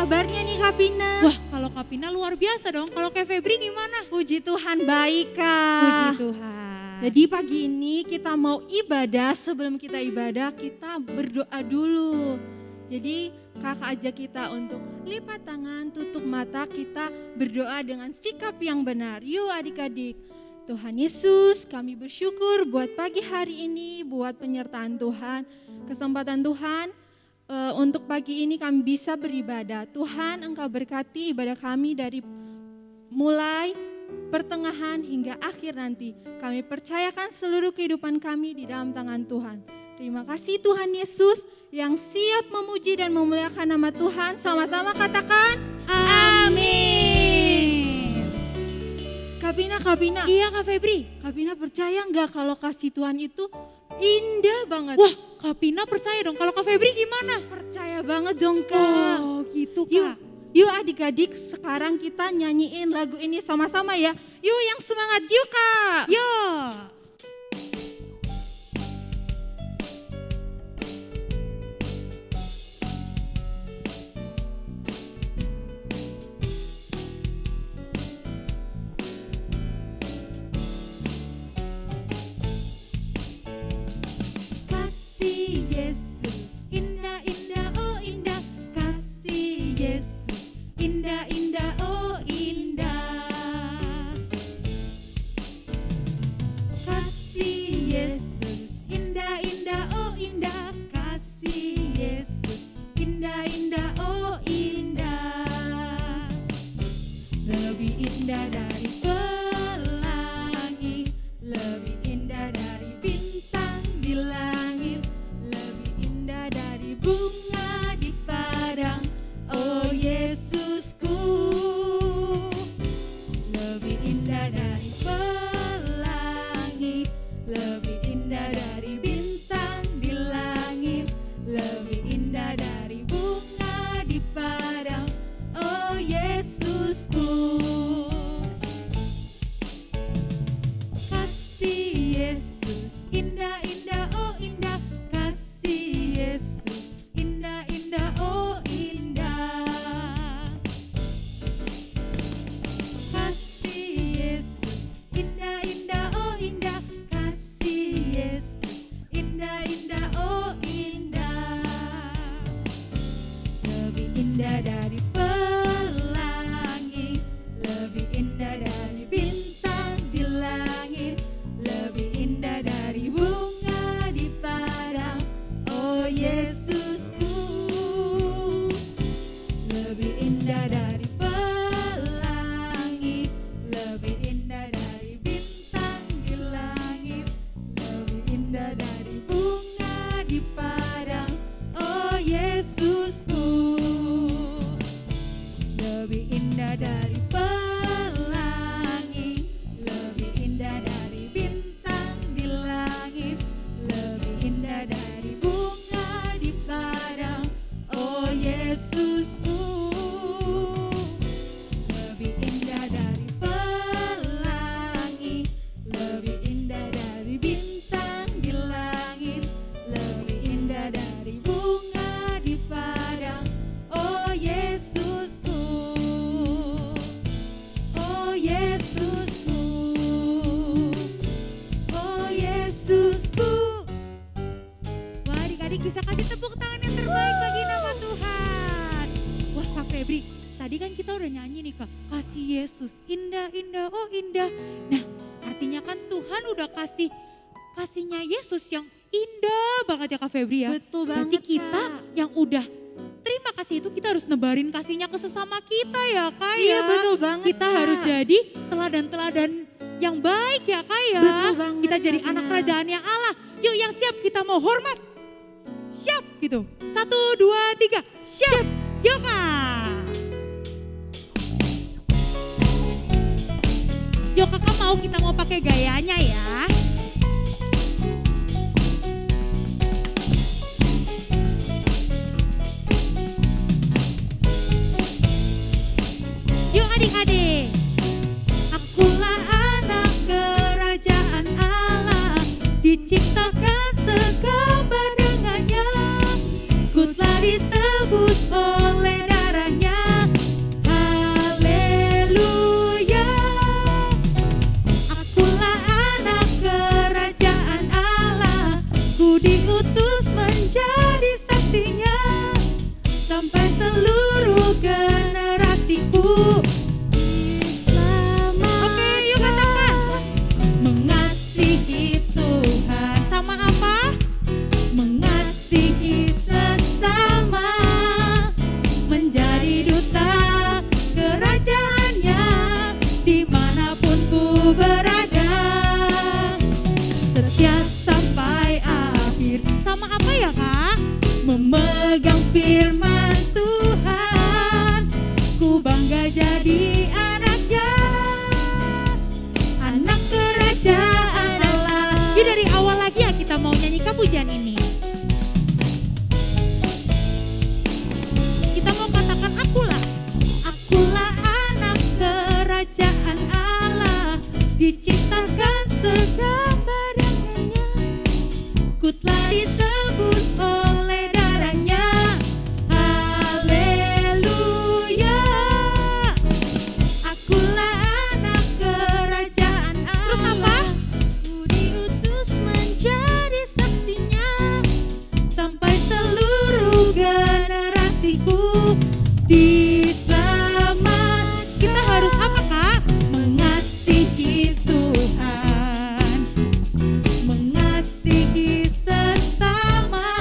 kabarnya nih Kak Pina? Wah, kalau Kak Pina luar biasa dong. Kalau Kak Febri gimana? Puji Tuhan baik Kak. Puji Tuhan. Jadi pagi ini kita mau ibadah, sebelum kita ibadah kita berdoa dulu. Jadi kakak ajak kita untuk lipat tangan, tutup mata, kita berdoa dengan sikap yang benar. Yuk adik-adik. Tuhan Yesus, kami bersyukur buat pagi hari ini, buat penyertaan Tuhan, kesempatan Tuhan. Untuk pagi ini kami bisa beribadah. Tuhan, Engkau berkati ibadah kami dari mulai pertengahan hingga akhir nanti. Kami percayakan seluruh kehidupan kami di dalam tangan Tuhan. Terima kasih Tuhan Yesus yang siap memuji dan memuliakan nama Tuhan. Sama-sama katakan amin. Kak Pina. Iya Kak Febri. Kak Pina percaya nggak kalau kasih Tuhan itu indah banget? Wah, Kak Pina percaya dong. Kalau Kak Febri gimana? Percaya banget dong Kak. Oh gitu Kak. Yuk adik-adik, sekarang kita nyanyiin lagu ini sama-sama ya. Yuk yang semangat, yuk Kak. Yuk. Bisa kasih tepuk tangan yang terbaik bagi nama Tuhan. Wah Kak Febri, tadi kan kita udah nyanyi nih Kak, kasih Yesus indah, indah, oh indah. Nah artinya kan Tuhan udah kasihnya Yesus yang indah banget ya Kak Febri ya. Betul banget. Berarti kita Kak, yang udah terima kasih itu kita harus nebarin kasihnya ke sesama kita ya Kak iya ya. betul banget Kita Kak. harus jadi teladan-teladan yang baik ya Kak ya. Betul banget, Kita jadi Kak anak Pina. kerajaan yang Allah. Yuk yang siap kita mau hormat. Siap gitu. 1, 2, 3. Siap. Yuk Kak. Yuk Kakak kita mau pakai gayanya ya. Yuk adik-adik. Akulah anak kerajaan Allah, diciptakan segambar dengannya. Ku telah ditebus oleh darahnya, pujian ini. Kita mau katakan akulah anak kerajaan Allah, diciptakan segambarannya, ku telah ditebus oleh darahnya. Haleluya, akulah anak kerajaan Allah. Terus apa? Ku diutus menjadi saksinya, sampai seluruh generasiku diselamat. Kita harus apa, Kak? Mengasihi Tuhan, mengasihi sesama,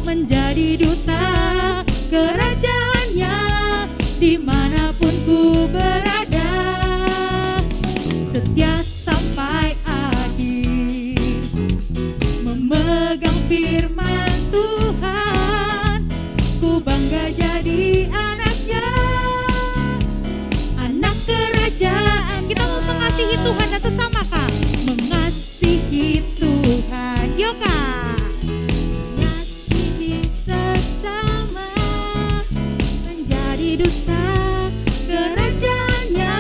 menjadi duta kerajaannya dimanapun ku berada, setia sampai akhir, memegang firman Tuhan, ku bangga jadi anaknya, anak kerajaan. Kita mau mengasihi Tuhan dan sesama, Kak. Mengasihi Tuhan, yuk Kak. Mengasihi sesama, menjadi duta kerajaannya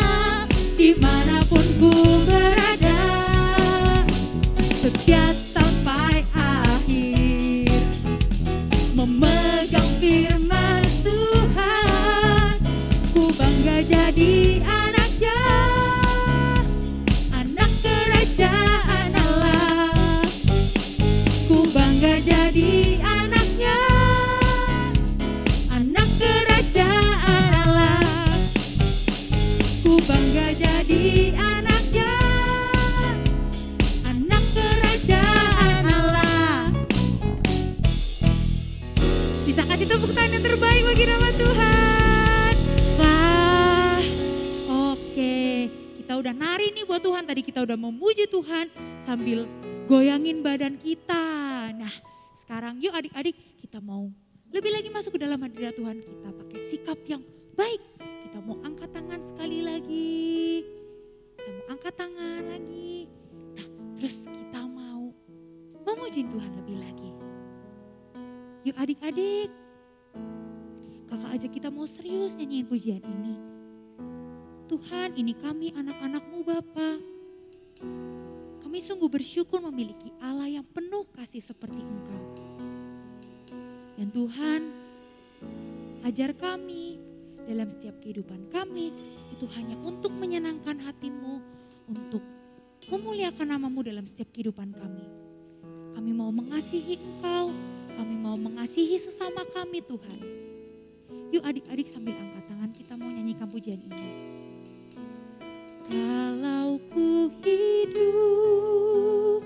dimanapun ku berada, setia sampai akhir, memegang firman Tuhan, ku bangga jadi anaknya, anak kerajaan Allah, ku bangga jadi anaknya, anak kerajaan Allah, ku bangga jadi anaknya, anak kerajaan Allah. Bisa kasih tepuk tangan yang terbaik bagi nama Tuhan. Wah, oke. Kita udah nari nih buat Tuhan. Tadi kita udah memuji Tuhan sambil goyangin badan kita. Nah, sekarang yuk adik-adik kita mau lebih lagi masuk ke dalam hadirat Tuhan. Kita pakai sikap yang baik. Kita mau angkat tangan sekali lagi. Kita mau angkat tangan lagi. Nah, terus kita mau memuji Tuhan lebih lagi. Yuk adik-adik, kakak ajak kita mau serius nyanyiin pujian ini. Tuhan, ini kami anak-anak-Mu Bapa. Kami sungguh bersyukur memiliki Allah yang penuh kasih seperti Engkau. Dan Tuhan, ajar kami dalam setiap kehidupan kami itu hanya untuk menyenangkan hati-Mu, untuk memuliakan nama-Mu dalam setiap kehidupan kami. Kami mau mengasihi Engkau, kami mau mengasihi sesama kami Tuhan. Yuk adik-adik sambil angkat tangan kita mau nyanyikan pujian ini. Kalau ku hidup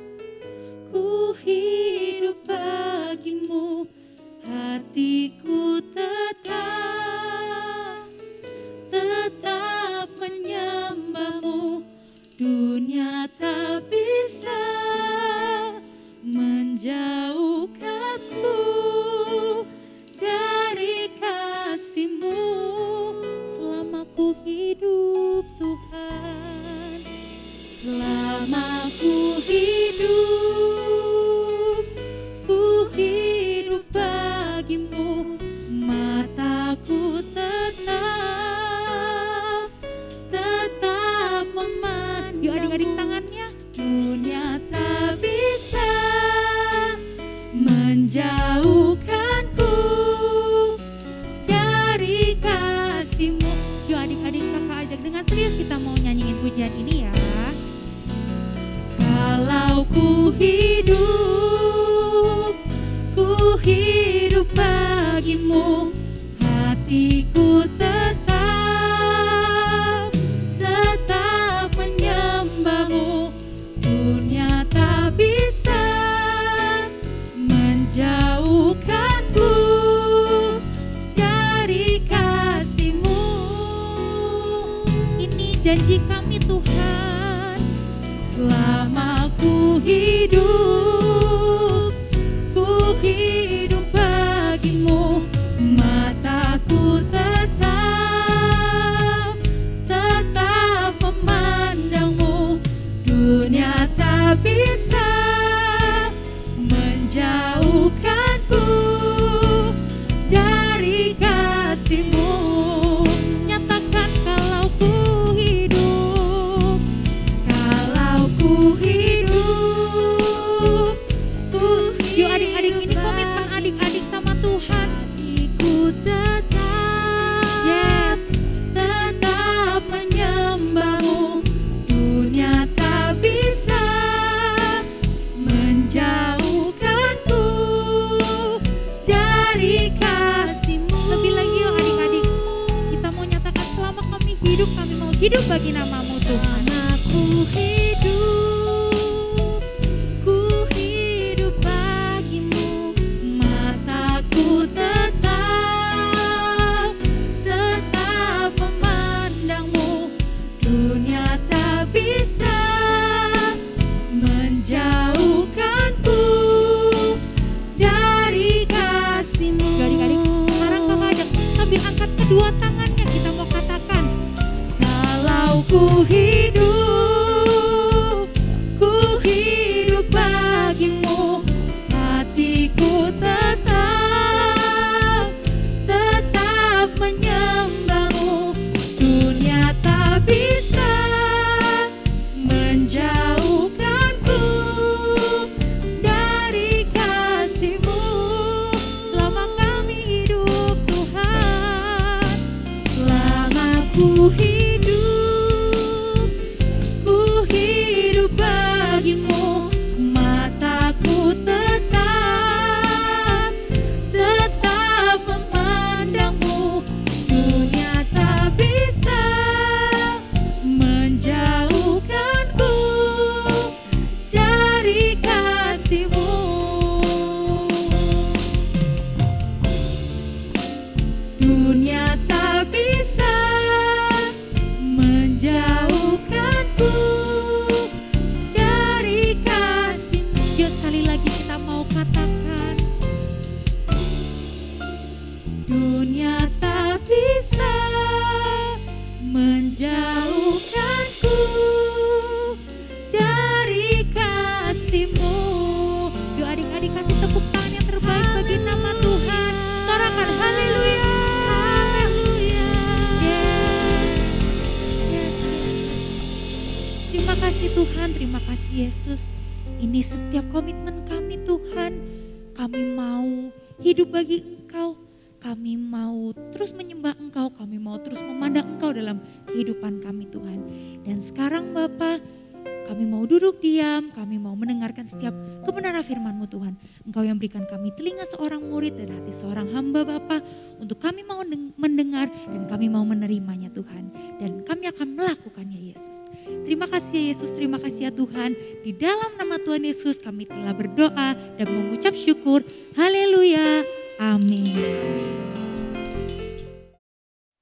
bagimu, hatiku tetap menyembahmu, dunia tak bisa menjauhkanku dari kasih-Mu. Selama ku hidup Tuhan, selama ku hidup bagimu, mataku tetap memandang. Yuk adik-adik tangannya. Dunia tak bisa menjauhkanku dari kasih-Mu. Yuk adik-adik kakak ajak dengan serius kita mau nyanyiin pujian ini ya. Kalau ku hidup bagimu, hatiku tetap menyembahmu, dunia tak bisa menjauhkanku dari kasih-Mu. Ini janji kami Tuhan, selama ku hidup bagimu, mataku tetap memandangmu, dunia tak bisa ku hidup, ku hidup. Yuk adik-adik, ini komitmen adik-adik sama Tuhan. Hatiku tetap, Yes. tetap menyembahmu. Dunia tak bisa menjauhkanku dari kasih-Mu. Lebih lagi yuk adik-adik, kita mau nyatakan selama kami hidup, kami mau hidup bagi nama-Mu Tuhan. Aku hidup, ku hidup bagimu. Mataku tetap, tetap memandangmu. Dunia tak bisa menjauhkanku dari kasih-Mu. Yuk adik-adik, sekarang kakak ajak sambil angkat kedua tangannya, kita mau katakan, Kalau ku hidup, ku hidup bagimu. Hatiku tetap, tetap menyembahmu. Dunia tak bisa menjauhkanku dari kasih-Mu. selama kami hidup Tuhan. Selama ku hidup, ku hidup bagimu. Mataku tetap, tetap memandangmu. Dunia tak bisa menjauhkanku dari kasih-Mu. Dunia tak bisa menjauhkanku dari kasih-Mu. Yuk sekali lagi kita mau katakan, Dunia tak bisa menjauhkanku dari kasih-Mu. yuk adik-adik kasih tepuk tangan yang terbaik bagi nama Tuhan. Sorakan haleluya. Haleluya. Yes. Yes. Terima kasih Tuhan, terima kasih Yesus. Ini setiap komitmen kami Tuhan. Kami mau hidup bagi Engkau. Kami mau terus menyembah Engkau. Kami mau terus memandang Engkau dalam kehidupan kami Tuhan. Dan sekarang Bapa, kami mau duduk diam. Kami mau mendengarkan setiap kebenaran firman-Mu Tuhan. Engkau yang berikan kami telinga seorang murid dan hati seorang hamba Bapa. Untuk kami mau mendengar dan kami mau menerimanya Tuhan. Dan kami akan melakukannya Yesus. Terima kasih ya Yesus, terima kasih ya Tuhan. Di dalam nama Tuhan Yesus kami telah berdoa dan mengucap syukur. Haleluya. Amin.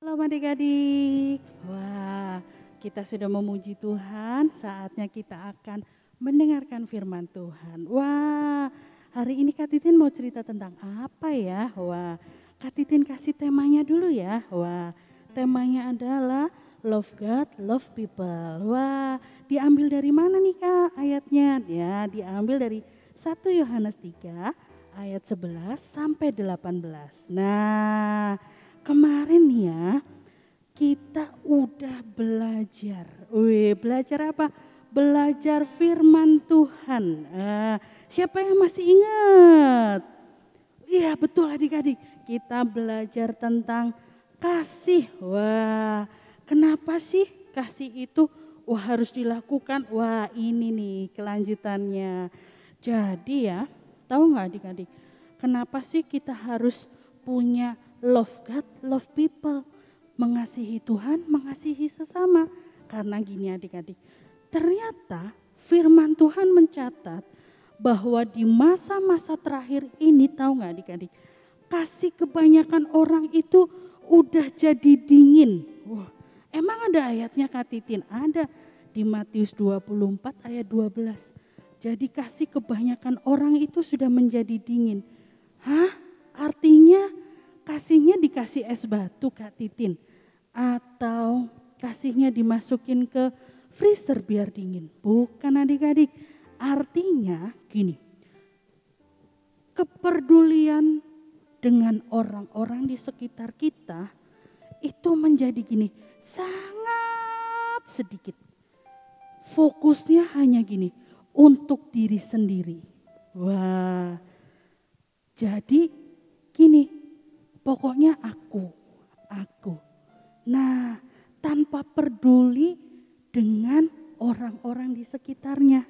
Halo adik-adik. Wah, kita sudah memuji Tuhan, saatnya kita akan mendengarkan firman Tuhan. Wah, hari ini Kak Titin mau cerita tentang apa ya? Wah, Kak Titin kasih temanya dulu ya. Wah, temanya adalah Love God, Love People. Wah, diambil dari mana nih Kak ayatnya? Ya, diambil dari 1 Yohanes 3 ayat 11 sampai 18. Nah, kemarin ya kita udah belajar. Belajar apa? Belajar firman Tuhan. Siapa yang masih ingat? Iya betul adik-adik. Kita belajar tentang kasih. Wah, kenapa sih kasih itu harus dilakukan? Wah, ini nih kelanjutannya. Jadi ya, tahu nggak adik-adik? Kenapa sih kita harus punya love God, love people? Mengasihi Tuhan, mengasihi sesama. Karena gini adik-adik, ternyata firman Tuhan mencatat bahwa di masa-masa terakhir ini, tahu nggak adik-adik? Kasih kebanyakan orang itu udah jadi dingin. Wah, emang ada ayatnya Kak Titin? Ada di Matius 24 ayat 12. Jadi kasih kebanyakan orang itu sudah menjadi dingin. Hah? Artinya kasihnya dikasih es batu Kak Titin? Atau kasihnya dimasukin ke freezer biar dingin? Bukan adik-adik. Artinya gini, kepedulian dengan orang-orang di sekitar kita itu menjadi gini, sangat sedikit. fokusnya hanya gini, untuk diri sendiri. Wah, jadi gini, pokoknya aku. Nah, tanpa peduli dengan orang-orang di sekitarnya.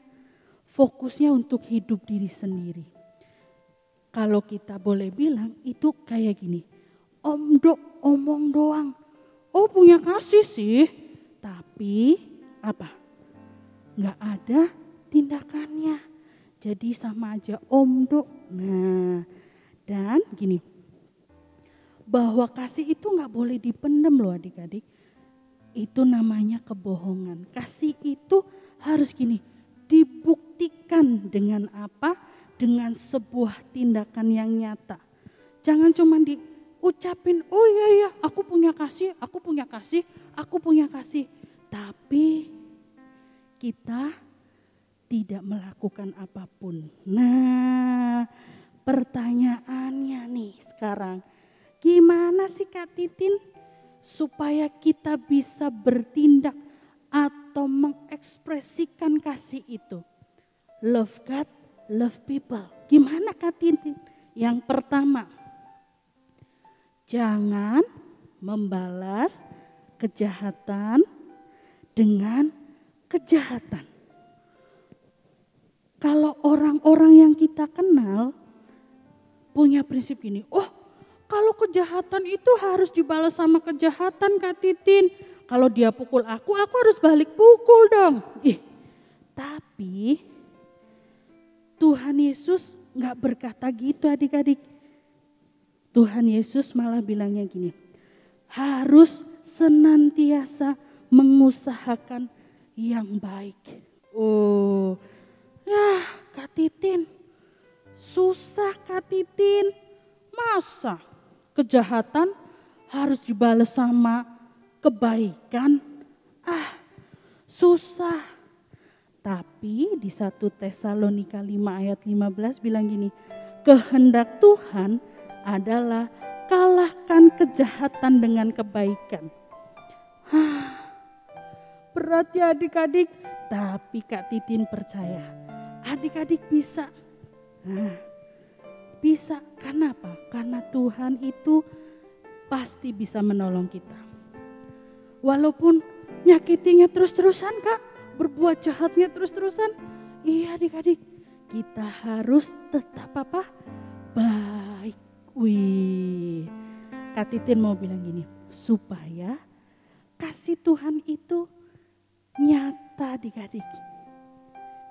Fokusnya untuk hidup diri sendiri. Kalau kita boleh bilang itu kayak gini, omong doang. Oh punya kasih sih, tapi apa? Nggak ada tindakannya. Jadi sama aja omdo. Nah, dan gini, bahwa kasih itu nggak boleh dipendam loh adik-adik. Itu namanya kebohongan. Kasih itu harus gini, dibuktikan dengan apa? Dengan sebuah tindakan yang nyata. Jangan cuma diucapin, oh iya aku punya kasih. Tapi kita tidak melakukan apapun. Nah, pertanyaannya nih sekarang, gimana sih Kak Titin supaya kita bisa bertindak atau mengekspresikan kasih itu? Love God, love people. Gimana Kak Titin? Yang pertama, jangan membalas kejahatan dengan kejahatan. Kalau orang-orang yang kita kenal punya prinsip gini, kalau kejahatan itu harus dibalas sama kejahatan Kak Titin. Kalau dia pukul aku harus balik pukul dong. Tapi Tuhan Yesus gak berkata gitu adik-adik. Tuhan Yesus malah bilangnya gini, harus senantiasa mengusahakan yang baik. Kak Titin, susah Kak Titin. Masa kejahatan harus dibalas sama kebaikan? Susah. Tapi di 1 Tesalonika 5 ayat 15 bilang gini, kehendak Tuhan adalah kalahkan kejahatan dengan kebaikan. Berat ya adik-adik, tapi Kak Titin percaya adik-adik bisa. Bisa, karena apa? Karena Tuhan itu pasti bisa menolong kita. Walaupun nyakitinya terus-terusan Kak, berbuat jahatnya terus-terusan. Iya adik-adik, kita harus tetap baik. Kak Titin mau bilang gini, supaya kasih Tuhan itu nyata adik-adik.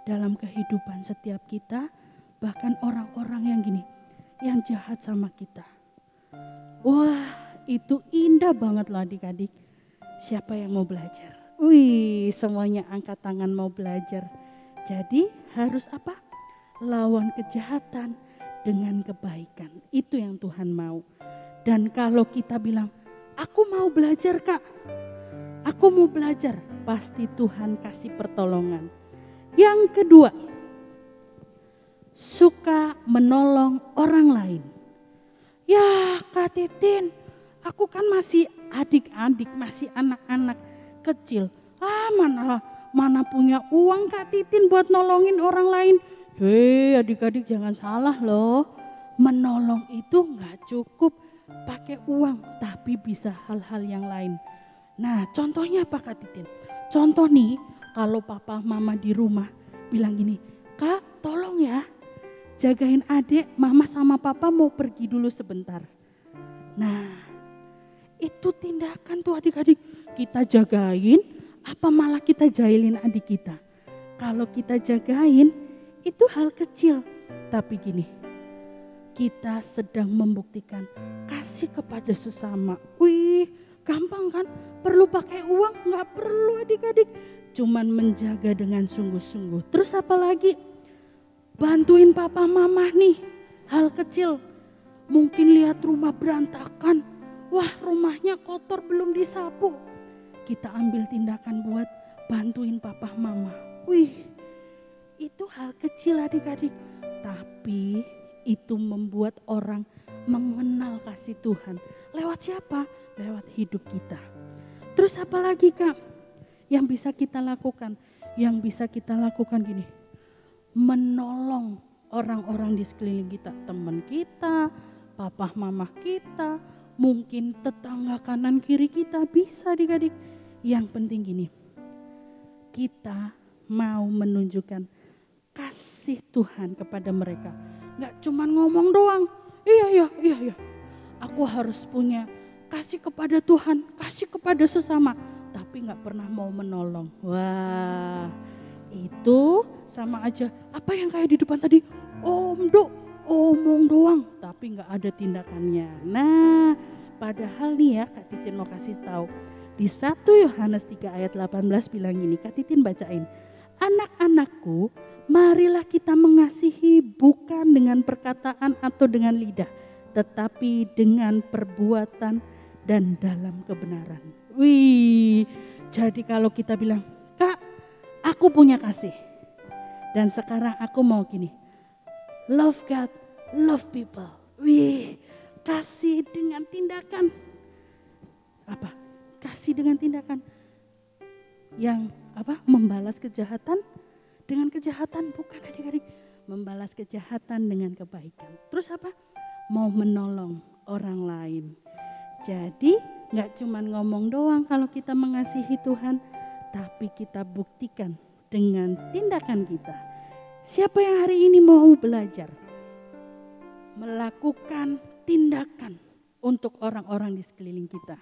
Dalam kehidupan setiap kita, bahkan orang-orang yang gini, yang jahat sama kita. Wah, itu indah banget loh adik-adik. Siapa yang mau belajar? Semuanya angkat tangan mau belajar. Jadi harus apa? Lawan kejahatan dengan kebaikan. Itu yang Tuhan mau. Dan kalau kita bilang, aku mau belajar Kak. Aku mau belajar. Pasti Tuhan kasih pertolongan. Yang kedua, suka menolong orang lain. Ya Kak Titin, aku kan masih adik-adik, masih anak-anak kecil. Mana punya uang Kak Titin buat nolongin orang lain. Hei adik-adik jangan salah loh. Menolong itu gak cukup pakai uang, tapi bisa hal-hal yang lain. Nah contohnya apa Kak Titin? Contoh nih, kalau papa mama di rumah bilang gini, Kak tolong ya jagain adik, mama sama papa mau pergi dulu sebentar. Nah itu tindakan tuh adik-adik, kita jagain apa malah kita jahilin adik kita. Kalau kita jagain itu hal kecil, tapi gini, kita sedang membuktikan kasih kepada sesama. Gampang kan? Perlu pakai uang? Nggak perlu adik-adik. Cuman menjaga dengan sungguh-sungguh. Terus apa lagi? Bantuin papa mama nih. Hal kecil. Mungkin lihat rumah berantakan. Wah rumahnya kotor belum disapu. Kita ambil tindakan buat bantuin papa mama. Itu hal kecil adik-adik. Tapi itu membuat orang mengenal kasih Tuhan. Lewat siapa? Lewat hidup kita. Terus apa lagi Kak yang bisa kita lakukan? yang bisa kita lakukan gini. Menolong orang-orang di sekeliling kita, teman kita, papa mama kita, mungkin tetangga kanan kiri kita, bisa adik-adik. Yang penting gini, kita mau menunjukkan kasih Tuhan kepada mereka. Gak cuman ngomong doang, iya. Aku harus punya kasih kepada Tuhan, kasih kepada sesama, tapi gak pernah mau menolong. Wah, itu sama aja apa yang kayak di depan tadi, omong doang tapi gak ada tindakannya. Nah, padahal nih ya Kak Titin mau kasih tahu. Di 1 Yohanes 3 ayat 18 bilang gini, Kak Titin bacain. Anak-anakku, marilah kita mengasihi bukan dengan perkataan atau dengan lidah, tetapi dengan perbuatan dan dalam kebenaran. Wih, jadi kalau kita bilang, Kak, aku punya kasih. Dan sekarang aku mau gini, love God, love people. Wih, kasih dengan tindakan. Apa? Kasih dengan tindakan yang membalas kejahatan dengan kejahatan, bukan adik-adik, membalas kejahatan dengan kebaikan. Terus apa? Mau menolong orang lain. Jadi gak cuma ngomong doang kalau kita mengasihi Tuhan, tapi kita buktikan dengan tindakan kita. Siapa yang hari ini mau belajar melakukan tindakan untuk orang-orang di sekeliling kita?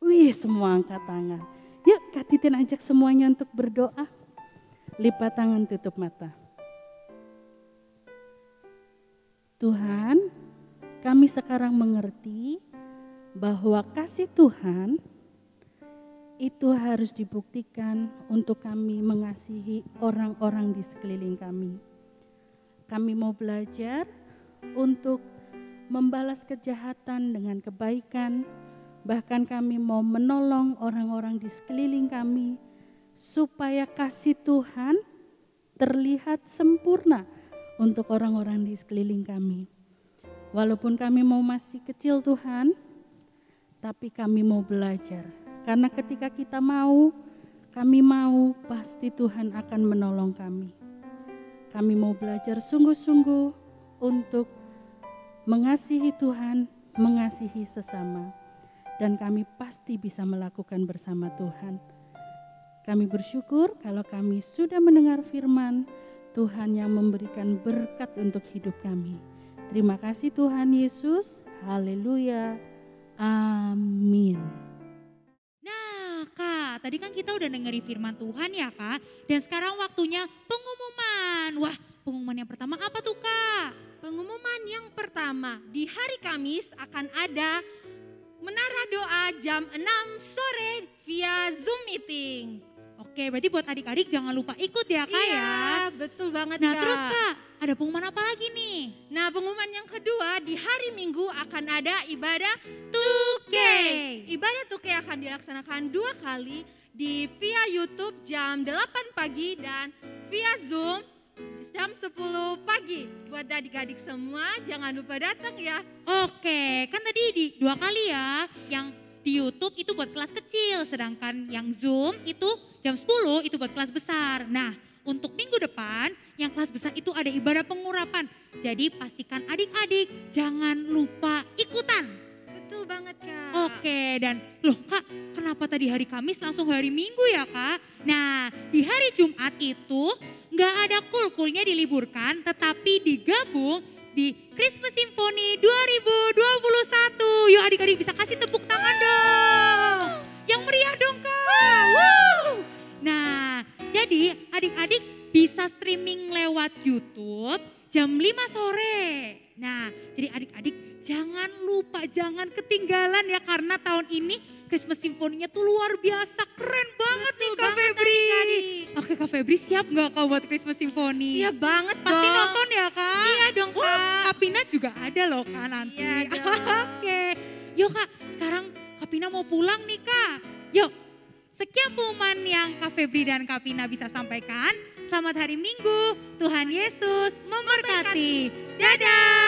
Wih, semua angkat tangan. Yuk Kak Titin ajak semuanya untuk berdoa. Lipat tangan, tutup mata. Tuhan, kami sekarang mengerti bahwa kasih Tuhan itu harus dibuktikan untuk kami mengasihi orang-orang di sekeliling kami. Kami mau belajar untuk membalas kejahatan dengan kebaikan. Bahkan kami mau menolong orang-orang di sekeliling kami supaya kasih Tuhan terlihat sempurna untuk orang-orang di sekeliling kami. Walaupun kami mau masih kecil Tuhan, tapi kami mau belajar. Karena ketika kita mau, kami mau, pasti Tuhan akan menolong kami. Kami mau belajar sungguh-sungguh untuk mengasihi Tuhan, mengasihi sesama. Dan kami pasti bisa melakukan bersama Tuhan. Kami bersyukur kalau kami sudah mendengar firman Tuhan yang memberikan berkat untuk hidup kami. Terima kasih Tuhan Yesus. Haleluya. Amin. Nah Kak, tadi kan kita udah dengerin firman Tuhan ya Kak. Dan sekarang waktunya pengumuman. Wah, pengumuman yang pertama apa tuh Kak? Pengumuman yang pertama, di hari Kamis akan ada Menara Doa jam 6 sore via Zoom meeting. Oke, berarti buat adik-adik jangan lupa ikut ya Kak ya. Iya, betul banget Nah Kak. terus Kak, ada pengumuman apa lagi nih? Nah, pengumuman yang kedua, di hari Minggu akan ada ibadah 2K. Ibadah 2K akan dilaksanakan 2 kali di via YouTube jam 8 pagi dan via Zoom jam 10 pagi. Buat adik-adik semua jangan lupa datang ya. Oke, kan tadi di 2 kali ya. Yang di YouTube itu buat kelas kecil, sedangkan yang Zoom itu jam 10 itu buat kelas besar. Nah, untuk minggu depan yang kelas besar itu ada ibadah pengurapan. Jadi pastikan adik-adik jangan lupa ikutan. Betul banget Kak. Oke, dan loh Kak, kenapa tadi hari Kamis langsung hari Minggu ya Kak? Nah, di hari Jumat itu nggak ada kulkulnya diliburkan, tetapi digabung di Christmas Symphony 2021. Yuk adik-adik bisa kasih tepuk tangan dong. Yang meriah dong Kak. Woo! Nah, jadi adik-adik bisa streaming lewat YouTube jam 5 sore. Nah, jadi adik-adik jangan lupa, jangan ketinggalan ya, karena tahun ini Christmas Symphony-nya tuh luar biasa, keren banget nih Kak Febri. Oke Kak Febri, siap gak Kak buat Christmas Symphony? Siap banget Pasti dong. nonton ya Kak? Iya dong Kak. Kak Pina juga ada loh Kak nanti. Iya dong. Oke, yuk Kak, sekarang Kak Pina mau pulang nih Kak. Yuk, sekian pengumuman yang Kak Febri dan Kak Pina bisa sampaikan. Selamat hari Minggu, Tuhan Yesus memberkati. Dadah.